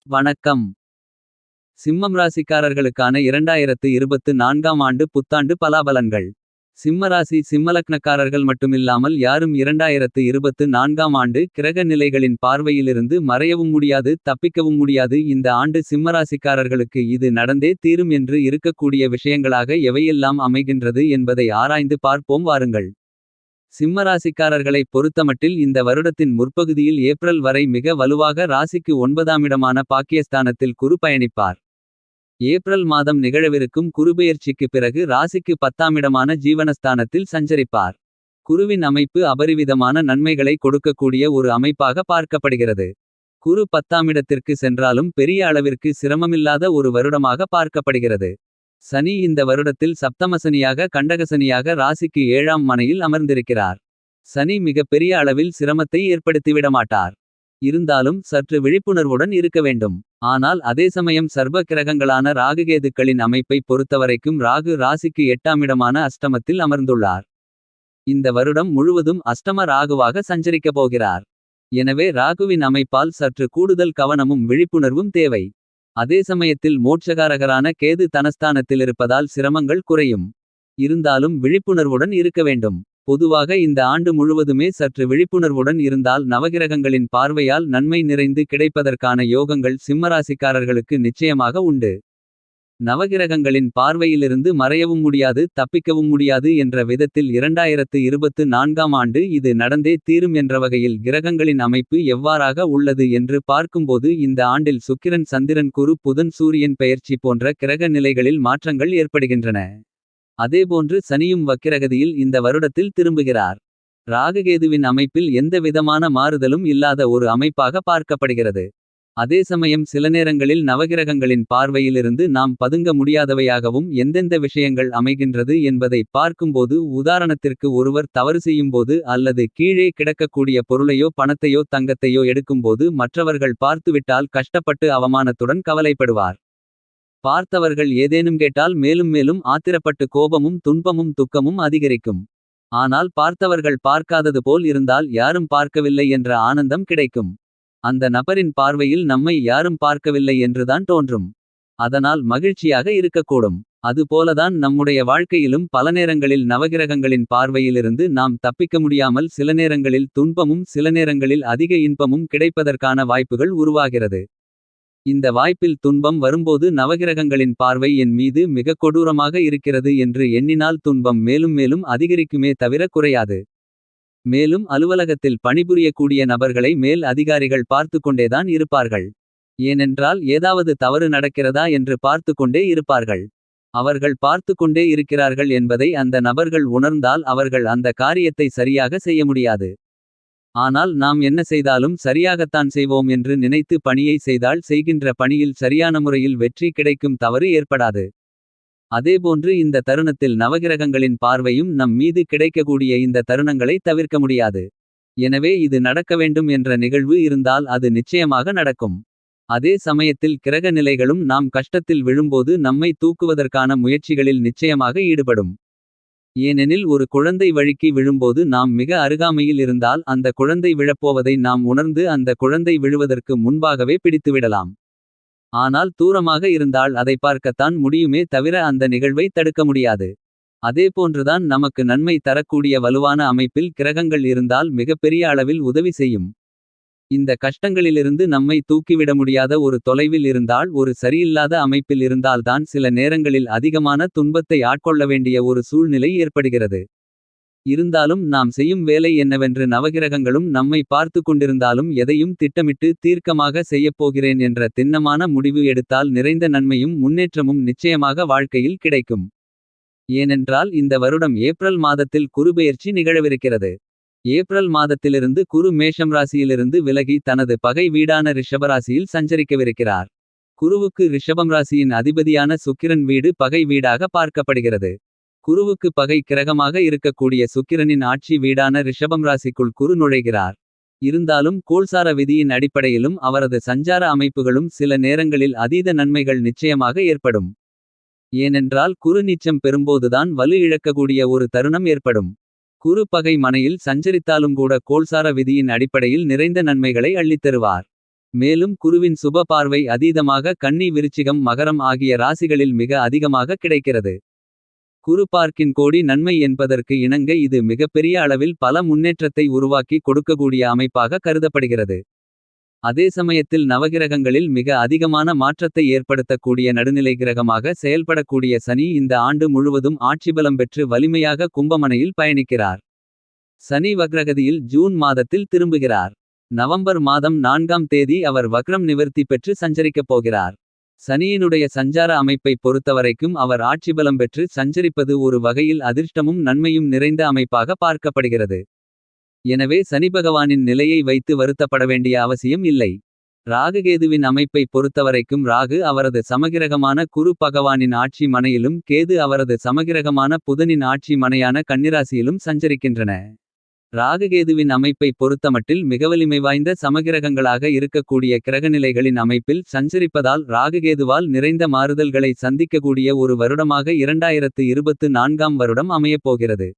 வணக்கம். சிம்மம் ராசிக்காரர்களுக்கான 2024ஆம் ஆண்டு புத்தாண்டு பலாபலன்கள். சிம்ம ராசி சிம்மலக்னக்காரர்கள் மட்டுமில்லாமல் யாரும் 2024ஆம் ஆண்டு கிரக நிலைகளின் பார்வையிலிருந்து மறையவும் முடியாது தப்பிக்கவும் முடியாது. இந்த ஆண்டு சிம்மராசிக்காரர்களுக்கு இது நடந்தே தீரும் என்று இருக்கக்கூடிய விஷயங்களாக எவையெல்லாம் அமைகின்றது என்பதை ஆராய்ந்து பார்ப்போம் வாருங்கள். சிம்மராசிக்காரர்களைப் பொறுத்தமட்டில் இந்த வருடத்தின் முற்பகுதியில் ஏப்ரல் வரை மிக வலுவாக ராசிக்கு 9ஆமிடமான பாக்கியஸ்தானத்தில் குரு பயணிப்பார். ஏப்ரல் மாதம் நிகழவிருக்கும் குருபெயர்ச்சிக்கு பிறகு ராசிக்கு 10ஆமிடமான ஜீவனஸ்தானத்தில் சஞ்சரிப்பார். குருவின் அமைப்பு அபரிவிதமான நன்மைகளை கொடுக்கக்கூடிய ஒரு அமைப்பாக பார்க்கப்படுகிறது. குரு 10ஆமிடத்திற்கு சென்றாலும் பெரிய அளவிற்கு சிரமமில்லாத ஒரு வருடமாக பார்க்கப்படுகிறது. சனி இந்த வருடத்தில் சப்தமசனியாக கண்டகசனியாக ராசிக்கு 7ஆம் மனையில் அமர்ந்திருக்கிறார். சனி மிக பெரிய அளவில் சிரமத்தை ஏற்படுத்திவிடமாட்டார். இருந்தாலும் சற்று விழிப்புணர்வுடன் இருக்க வேண்டும். ஆனால் அதே சமயம் சர்வ கிரகங்களான ராகுகேதுக்களின் அமைப்பை பொறுத்தவரைக்கும் ராகு ராசிக்கு 8ஆமிடமான அஷ்டமத்தில் அமர்ந்துள்ளார். இந்த வருடம் முழுவதும் அஷ்டம ராகுவாக சஞ்சரிக்கப் போகிறார். எனவே ராகுவின் அமைப்பால் சற்று கூடுதல் கவனமும் விழிப்புணர்வும் தேவை. அதே சமயத்தில் மோட்சகாரகரான கேது தனஸ்தானத்திலிருப்பதால் சிரமங்கள் குறையும். இருந்தாலும் விழிப்புணர்வுடன் இருக்க வேண்டும். பொதுவாக இந்த ஆண்டு முழுவதுமே சற்று விழிப்புணர்வுடன் இருந்தால் நவகிரகங்களின் பார்வையால் நன்மை நிறைந்து கிடைப்பதற்கான யோகங்கள் சிம்மராசிக்காரர்களுக்கு நிச்சயமாக உண்டு. நவகிரகங்களின் பார்வையிலிருந்து மறையவும் முடியாது தப்பிக்கவும் முடியாது என்ற விதத்தில் 2024ஆம் ஆண்டு இது நடந்தே தீரும் என்ற வகையில் கிரகங்களின் அமைப்பு எவ்வாறாக உள்ளது என்று பார்க்கும்போது இந்த ஆண்டில் சுக்கிரன் சந்திரன் குரு புதன் சூரியன் பெயர்ச்சி போன்ற கிரக நிலைகளில் மாற்றங்கள் ஏற்படுகின்றன. அதேபோன்று சனியும் வக்கிரகதியில் இந்த வருடத்தில் திரும்புகிறார். ராகுகேதுவின் அமைப்பில் எந்த விதமான மாறுதலும் இல்லாத ஒரு அமைப்பாக பார்க்கப்படுகிறது. அதே சமயம் சில நேரங்களில் நவகிரகங்களின் பார்வையிலிருந்து நாம் பதுங்க முடியாதவையாகவும் எந்தெந்த விஷயங்கள் அமைகின்றது என்பதை பார்க்கும்போது உதாரணத்திற்கு ஒருவர் தவறு செய்யும்போது அல்லது கீழே கிடக்கக்கூடிய பொருளையோ பணத்தையோ தங்கத்தையோ எடுக்கும்போது மற்றவர்கள் பார்த்துவிட்டால் கஷ்டப்பட்டு அவமானத்துடன் கவலைப்படுவார். பார்த்தவர்கள் ஏதேனும் கேட்டால் மேலும் மேலும் ஆத்திரப்பட்டு கோபமும் துன்பமும் துக்கமும் அதிகரிக்கும். ஆனால் பார்த்தவர்கள் பார்க்காதது போல் இருந்தால் யாரும் பார்க்கவில்லை என்ற ஆனந்தம் கிடைக்கும். அந்த நபரின் பார்வையில் நம்மை யாரும் பார்க்கவில்லை என்றுதான் தோன்றும். அதனால் மகிழ்ச்சியாக இருக்கக்கூடும். அதுபோலதான் நம்முடைய வாழ்க்கையிலும் பல நேரங்களில் நவகிரகங்களின் பார்வையிலிருந்து நாம் தப்பிக்க முடியாமல் சில நேரங்களில் துன்பமும் சில நேரங்களில் அதிக இன்பமும் கிடைப்பதற்கான வாய்ப்புகள் உருவாகிறது. இந்த வாய்ப்பில் துன்பம் வரும்போது நவகிரகங்களின் பார்வை என் மீது மிக கொடூரமாக இருக்கிறது என்று எண்ணினால் துன்பம் மேலும் மேலும் அதிகரிக்குமே தவிர குறையாது. மேலும் அலுவலகத்தில் பணிபுரியக்கூடிய நபர்களை மேல் அதிகாரிகள் பார்த்துக்கொண்டேதான் இருப்பார்கள். ஏனென்றால் ஏதாவது தவறு நடக்கிறதா என்று பார்த்துக்கொண்டே இருப்பார்கள். அவர்கள் பார்த்துக்கொண்டே இருக்கிறார்கள் என்பதை அந்த நபர்கள் உணர்ந்தால் அவர்கள் அந்த காரியத்தை சரியாக செய்ய முடியாது. ஆனால் நாம் என்ன செய்தாலும் சரியாகத்தான் செய்வோம் என்று நினைத்து பணியை செய்தால் செய்கின்ற பணியில் சரியான முறையில் வெற்றி கிடைக்கும் தவறு ஏற்படாது. அதேபோன்று இந்த தருணத்தில் நவகிரகங்களின் பார்வையும் நம் மீது கிடைக்கக்கூடிய இந்த தருணங்களை தவிர்க்க முடியாது. எனவே இது நடக்க வேண்டும் என்ற நிகழ்வு இருந்தால் அது நிச்சயமாக நடக்கும். அதே சமயத்தில் கிரக நிலைகளும் நாம் கஷ்டத்தில் விழும்போது நம்மை தூக்குவதற்கான முயற்சிகளில் நிச்சயமாக ஈடுபடும். ஏனெனில் ஒரு குழந்தை வழுக்கி விழும்போது நாம் மிக அருகாமையில் இருந்தால் அந்த குழந்தை விழப்போவதை நாம் உணர்ந்து அந்த குழந்தை விழுவதற்கு முன்பாகவே பிடித்துவிடலாம். ஆனால் தூரமாக இருந்தால் அதை பார்க்கத்தான் முடியுமே தவிர அந்த நிகழ்வை தடுக்க முடியாது. அதேபோன்றுதான் நமக்கு நன்மை தரக்கூடிய வலுவான அமைப்பில் கிரகங்கள் இருந்தால் மிகப்பெரிய அளவில் உதவி செய்யும். இந்த கஷ்டங்களிலிருந்து நம்மை தூக்கிவிட முடியாத ஒரு தொலைவில் இருந்தால் ஒரு சரியில்லாத அமைப்பில் இருந்தால்தான் சில நேரங்களில் அதிகமான துன்பத்தை ஆட்கொள்ள வேண்டிய ஒரு சூழ்நிலை ஏற்படுகிறது. இருந்தாலும் நாம் செய்யும் வேலை என்னவென்று நவகிரகங்களும் நம்மை பார்த்து கொண்டிருந்தாலும் எதையும் திட்டமிட்டு தீர்க்கமாக செய்யப்போகிறேன் என்ற திண்ணமான முடிவு எடுத்தால் நிறைந்த நன்மையும் முன்னேற்றமும் நிச்சயமாக வாழ்க்கையில் கிடைக்கும். ஏனென்றால் இந்த வருடம் ஏப்ரல் மாதத்தில் குருபெயர்ச்சி நிகழவிருக்கிறது. ஏப்ரல் மாதத்திலிருந்து குரு மேஷம் ராசியிலிருந்து விலகி தனது பகை வீடான ரிஷபராசியில் சஞ்சரிக்கவிருக்கிறார். குருவுக்கு ரிஷபம் ராசியின் அதிபதியான சுக்கிரன் வீடு பகை வீடாக பார்க்கப்படுகிறது. குருவுக்கு பகை கிரகமாக இருக்கக்கூடிய சுக்கிரனின் ஆட்சி வீடான ரிஷபம் ராசிக்குள் குரு நுழைகிறார். இருந்தாலும் கோள்சார விதியின் அடிப்படையிலும் அவரது சஞ்சார அமைப்புகளும் சில நேரங்களில் அதீத நன்மைகள் நிச்சயமாக ஏற்படும். ஏனென்றால் குரு நீச்சம் பெறும்போதுதான் வலு இழக்கக்கூடிய ஒரு தருணம் ஏற்படும். குரு பகை மனையில் சஞ்சரித்தாலும் கூட கோள்சார விதியின் அடிப்படையில் நிறைந்த நன்மைகளை அள்ளித்தருவார். மேலும் குருவின் சுப பார்வை அதீதமாக கன்னி விருச்சிகம் மகரம் ஆகிய ராசிகளில் மிக அதிகமாக கிடைக்கிறது. குரு பார்க்கின் கோடி நன்மை என்பதற்கு இணங்க இது மிகப்பெரிய அளவில் பல முன்னேற்றத்தை உருவாக்கி கொடுக்கக்கூடிய அமைப்பாக கருதப்படுகிறது. அதே சமயத்தில் நவகிரகங்களில் மிக அதிகமான மாற்றத்தை ஏற்படுத்தக்கூடிய நடுநிலை கிரகமாக செயல்படக்கூடிய சனி இந்த ஆண்டு முழுவதும் ஆட்சிபலம் பெற்று வலிமையாக கும்பமனையில் பயணிக்கிறார். சனி வக்ரகதியில் ஜூன் மாதத்தில் திரும்புகிறார். நவம்பர் மாதம் 4ஆம் தேதி அவர் வக்ரம் நிவர்த்தி பெற்று சஞ்சரிக்கப் போகிறார். சனியினுடைய சஞ்சார அமைப்பை பொறுத்தவரைக்கும் அவர் ஆட்சிபலம் பெற்று சஞ்சரிப்பது ஒரு வகையில் அதிர்ஷ்டமும் நன்மையும் நிறைந்த அமைப்பாக பார்க்கப்படுகிறது. எனவே சனிபகவானின் நிலையை வைத்து வருத்தப்பட வேண்டிய அவசியம் இல்லை. ராகுகேதுவின் அமைப்பை பொறுத்தவரைக்கும் ராகு அவரது சமகிரகமான குரு பகவானின் ஆட்சி மனையிலும் கேது அவரது சமகிரகமான புதனின் ஆட்சி மனையான கன்னிராசியிலும் சஞ்சரிக்கின்றன. ராகுகேதுவின் அமைப்பை பொறுத்தமட்டில் மிகவலிமை வாய்ந்த சமகிரகங்களாக இருக்கக்கூடிய கிரகநிலைகளின் அமைப்பில் சஞ்சரிப்பதால் ராகுகேதுவால் நிறைந்த மாறுதல்களை சந்திக்கக்கூடிய ஒரு வருடமாக 2024ஆம் வருடம் அமையப்போகிறது.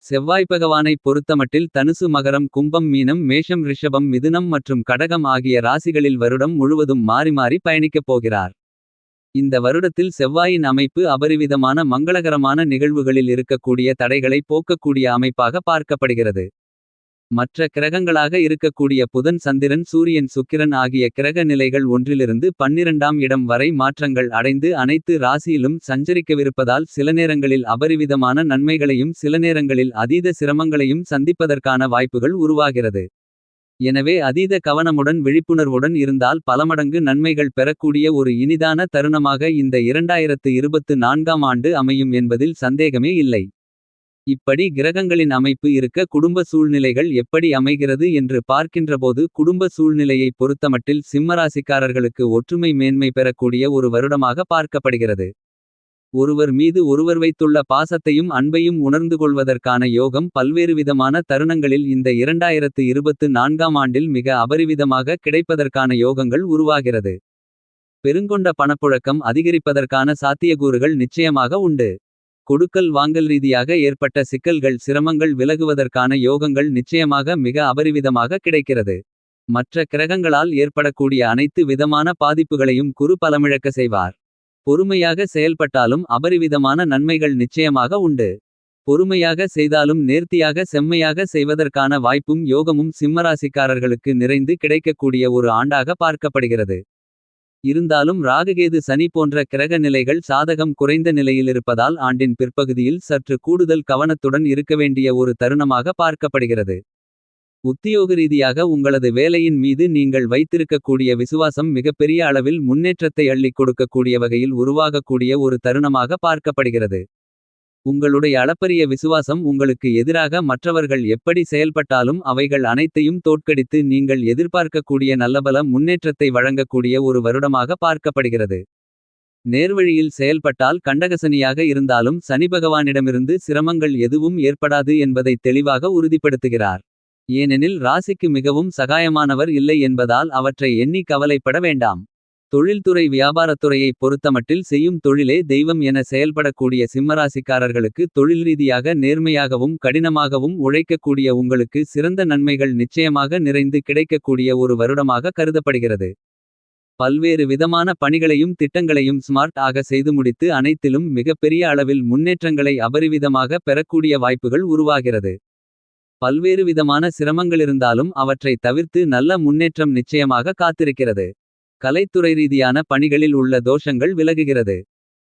செவ்வாய் பகவானை பொறுத்தமட்டில் தனுசு மகரம் கும்பம் மீனம் மேஷம் ரிஷபம் மிதுனம் மற்றும் கடகம் ஆகிய ராசிகளில் வருடம் முழுவதும் மாறி மாறி பயணிக்கப் போகிறார். இந்த வருடத்தில் செவ்வாயின் அமைப்பு அபரிவிதமான மங்களகரமான நிகழ்வுகளில் இருக்கக்கூடிய தடைகளை போக்கக்கூடிய அமைப்பாக பார்க்கப்படுகிறது. மற்ற கிரகங்களாக இருக்கக்கூடிய புதன் சந்திரன் சூரியன் சுக்கிரன் ஆகிய கிரக நிலைகள் 1லிருந்து 12ஆம் இடம் வரை மாற்றங்கள் அடைந்து அனைத்து ராசியிலும் சஞ்சரிக்கவிருப்பதால் சில நேரங்களில் அபரிவிதமான நன்மைகளையும் சில நேரங்களில் அதீத சிரமங்களையும் சந்திப்பதற்கான வாய்ப்புகள் உருவாகிறது. எனவே அதீத கவனமுடன் விழிப்புணர்வுடன் இருந்தால் பலமடங்கு நன்மைகள் பெறக்கூடிய ஒரு இனிதான தருணமாக இந்த 2024ஆம் ஆண்டு அமையும் என்பதில் சந்தேகமே இல்லை. இப்படி கிரகங்களின் அமைப்பு இருக்க குடும்ப சூழ்நிலைகள் எப்படி அமைகிறது என்று பார்க்கின்றபோது குடும்ப சூழ்நிலையை பொறுத்தமட்டில் சிம்மராசிக்காரர்களுக்கு ஒற்றுமை மேன்மை பெறக்கூடிய ஒரு வருடமாக பார்க்கப்படுகிறது. ஒருவர் மீது ஒருவர் வைத்துள்ள பாசத்தையும் அன்பையும் உணர்ந்து கொள்வதற்கான யோகம் பல்வேறு விதமான தருணங்களில் இந்த 2024ஆம் ஆண்டில் மிக அபரிவிதமாக கிடைப்பதற்கான யோகங்கள் உருவாகிறது. பெருங்கொண்ட பணப்புழக்கம் அதிகரிப்பதற்கான சாத்தியக்கூறுகள் நிச்சயமாக உண்டு. கொடுக்கல் வாங்கல் ரீதியாக ஏற்பட்ட சிக்கல்கள் சிரமங்கள் விலகுவதற்கான யோகங்கள் நிச்சயமாக மிக அபரிவிதமாக கிடைக்கிறது. மற்ற கிரகங்களால் ஏற்படக்கூடிய அனைத்து விதமான பாதிப்புகளையும் குரு பலமிழக்க செய்வார். பொறுமையாக செயல்பட்டாலும் அபரிவிதமான நன்மைகள் நிச்சயமாக உண்டு. பொறுமையாக செய்தாலும் நேர்த்தியாக செம்மையாக செய்வதற்கான வாய்ப்பும் யோகமும் சிம்மராசிக்காரர்களுக்கு நிறைந்து கிடைக்கக்கூடிய ஒரு ஆண்டாக பார்க்கப்படுகிறது. இருந்தாலும் ராகுகேது சனி போன்ற கிரக நிலைகள் சாதகம் குறைந்த நிலையிலிருப்பதால் ஆண்டின் பிற்பகுதியில் சற்று கூடுதல் கவனத்துடன் இருக்க வேண்டிய ஒரு தருணமாக பார்க்கப்படுகிறது. உத்தியோக ரீதியாக உங்களது வேலையின் மீது நீங்கள் வைத்திருக்கக்கூடிய விசுவாசம் மிகப்பெரிய அளவில் முன்னேற்றத்தை அள்ளிக் கொடுக்கக்கூடிய வகையில் உருவாகக்கூடிய ஒரு தருணமாக பார்க்கப்படுகிறது. உங்களுடைய அளப்பரிய விசுவாசம் உங்களுக்கு எதிராக மற்றவர்கள் எப்படி செயல்பட்டாலும் அவைகள் அனைத்தையும் தோற்கடித்து நீங்கள் எதிர்பார்க்கக்கூடிய நல்லபல முன்னேற்றத்தை வழங்கக்கூடிய ஒரு வருடமாக பார்க்கப்படுகிறது. நேர்வழியில் செயல்பட்டால் கண்டகசனியாக இருந்தாலும் சனிபகவானிடமிருந்து சிரமங்கள் எதுவும் ஏற்படாது என்பதை தெளிவாக உறுதிப்படுத்துகிறார். ஏனெனில் ராசிக்கு மிகவும் சகாயமானவர் இல்லை என்பதால் அவற்றை எண்ணி கவலைப்பட வேண்டாம். தொழில்துறை வியாபாரத்துறையை பொறுத்தமட்டில் செய்யும் தொழிலே தெய்வம் என செயல்படக்கூடிய சிம்மராசிக்காரர்களுக்கு தொழில் ரீதியாக நேர்மையாகவும் கடினமாகவும் உழைக்கக்கூடிய உங்களுக்கு சிறந்த நன்மைகள் நிச்சயமாக நிறைந்து கிடைக்கக்கூடிய ஒரு வருடமாக கருதப்படுகிறது. பல்வேறு விதமான பணிகளையும் திட்டங்களையும் ஸ்மார்ட் ஆக செய்து முடித்து அனைத்திலும் மிகப்பெரிய அளவில் முன்னேற்றங்களை அபரிவிதமாக பெறக்கூடிய வாய்ப்புகள் உருவாகிறது. பல்வேறு விதமான சிரமங்களிருந்தாலும் அவற்றை தவிர்த்து நல்ல முன்னேற்றம் நிச்சயமாக காத்திருக்கிறது. கலைத்துறை ரீதியான பணிகளில் உள்ள தோஷங்கள் விலகுகிறது.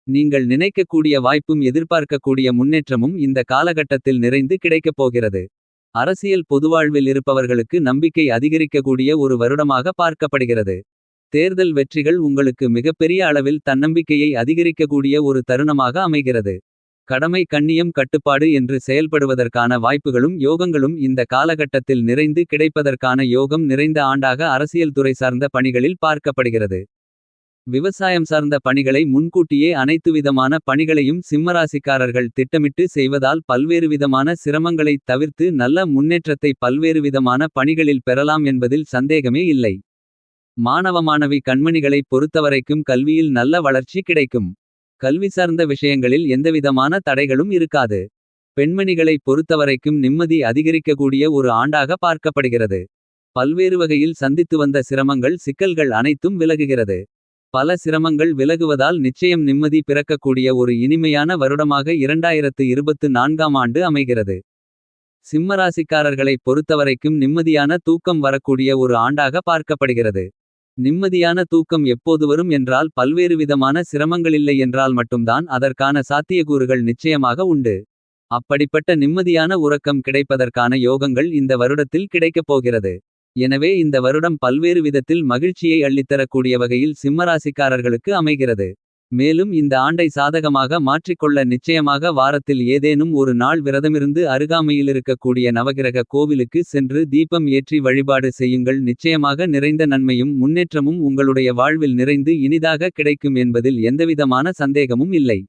நீங்கள் நினைக்கக்கூடிய வாய்ப்பும் எதிர்பார்க்கக்கூடிய முன்னேற்றமும் இந்த காலகட்டத்தில் நிறைந்து கிடைக்கப் போகிறது. அரசியல் பொதுவாழ்வில் இருப்பவர்களுக்கு நம்பிக்கை அதிகரிக்கக்கூடிய ஒரு வருடமாக பார்க்கப்படுகிறது. தேர்தல் வெற்றிகள் உங்களுக்கு மிகப்பெரிய அளவில் தன்னம்பிக்கையை அதிகரிக்கக்கூடிய ஒரு தருணமாக அமைகிறது. கடமை கண்ணியம் கட்டுப்பாடு என்று செயல்படுவதற்கான வாய்ப்புகளும் யோகங்களும் இந்த காலகட்டத்தில் நிறைந்து கிடைப்பதற்கான யோகம் நிறைந்த ஆண்டாக அரசியல் துறை சார்ந்த பணிகளில் பார்க்கப்படுகிறது. விவசாயம் சார்ந்த பணிகளை முன்கூட்டியே அனைத்து விதமான பணிகளையும் சிம்மராசிக்காரர்கள் திட்டமிட்டு செய்வதால் பல்வேறு விதமான சிரமங்களை தவிர்த்து நல்ல முன்னேற்றத்தை பல்வேறு விதமான பணிகளில் பெறலாம் என்பதில் சந்தேகமே இல்லை. மாணவ மாணவி கண்மணிகளை பொறுத்தவரைக்கும் கல்வியில் நல்ல வளர்ச்சி கிடைக்கும். கல்வி சார்ந்த விஷயங்களில் எந்தவிதமான தடைகளும் இருக்காது. பெண்மணிகளை பொறுத்தவரைக்கும் நிம்மதி அதிகரிக்கக்கூடிய ஒரு ஆண்டாக பார்க்கப்படுகிறது. பல்வேறு வகையில் சந்தித்து வந்த சிரமங்கள் சிக்கல்கள் அனைத்தும் விலகுகிறது. பல சிரமங்கள் விலகுவதால் நிச்சயம் நிம்மதி பிறக்கக்கூடிய ஒரு இனிமையான வருடமாக 2024ஆம் ஆண்டு அமைகிறது. சிம்மராசிக்காரர்களைப் பொறுத்தவரைக்கும் நிம்மதியான தூக்கம் வரக்கூடிய ஒரு ஆண்டாக பார்க்கப்படுகிறது. நிம்மதியான தூக்கம் எப்போது வரும் என்றால் பல்வேறு விதமான சிரமங்களில்லை என்றால் மட்டும்தான் அதற்கான சாத்தியக்கூறுகள் நிச்சயமாக உண்டு. அப்படிப்பட்ட நிம்மதியான உறக்கம் கிடைப்பதற்கான யோகங்கள் இந்த வருடத்தில் கிடைக்கப் போகிறது. எனவே இந்த வருடம் பல்வேறு விதத்தில் மகிழ்ச்சியை அள்ளித்தரக்கூடிய வகையில் சிம்மராசிக்காரர்களுக்கு அமைகிறது. மேலும் இந்த ஆண்டை சாதகமாக மாற்றிக்கொள்ள நிச்சயமாக வாரத்தில் ஏதேனும் ஒரு நாள் விரதமிருந்து அருகாமையிலிருக்கக்கூடிய நவகிரக கோவிலுக்கு சென்று தீபம் ஏற்றி வழிபாடு செய்யுங்கள். நிச்சயமாக நிறைந்த நன்மையும் முன்னேற்றமும் உங்களுடைய வாழ்வில் நிறைந்து இனிதாக கிடைக்கும் என்பதில் எந்தவிதமான சந்தேகமும் இல்லை.